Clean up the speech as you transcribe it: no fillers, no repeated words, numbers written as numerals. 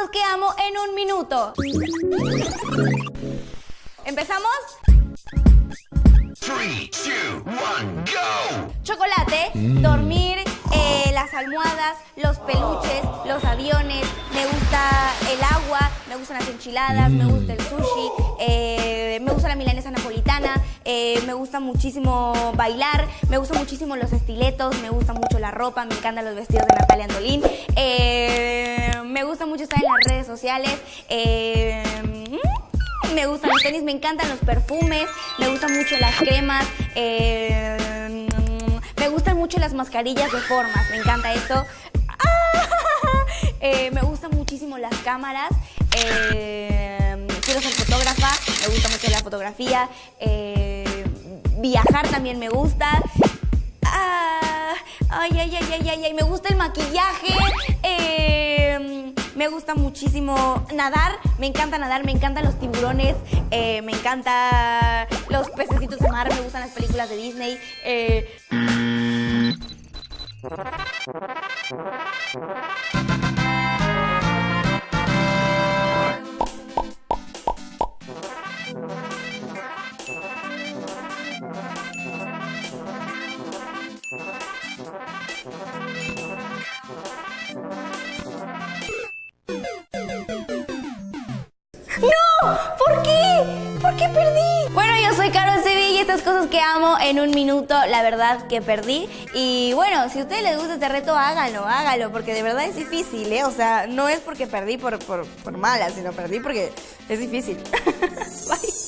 cosas que amo en un minuto. ¿Empezamos? 3, 2, 1, go! Chocolate, dormir, las almohadas, los peluches, los aviones, me gusta el agua, me gustan las enchiladas, me gusta el sushi, me gusta la milanesa napolitana, me gusta muchísimo bailar, me gustan muchísimo los estiletos, me gusta mucho la ropa, me encantan los vestidos de Natalia Andolín, me gusta mucho estar en las redes sociales, me gustan los tenis, me encantan los perfumes, me gustan mucho las cremas, me gustan mucho las mascarillas de formas, me encanta eso. Me gustan muchísimo las cámaras, quiero ser fotógrafa, me gusta mucho la fotografía, viajar también me gusta. Me gusta el maquillaje, me gusta muchísimo nadar, me encantan los tiburones, me encantan los pececitos de mar, me gustan las películas de Disney. ¡No! ¿Por qué? ¿Por qué perdí? Bueno, yo soy Carol Sevilla y estas cosas que amo en un minuto, la verdad que perdí. Y bueno, si a ustedes les gusta este reto, háganlo, porque de verdad es difícil, ¿eh? O sea, no es porque perdí por mala, sino perdí porque es difícil. Bye.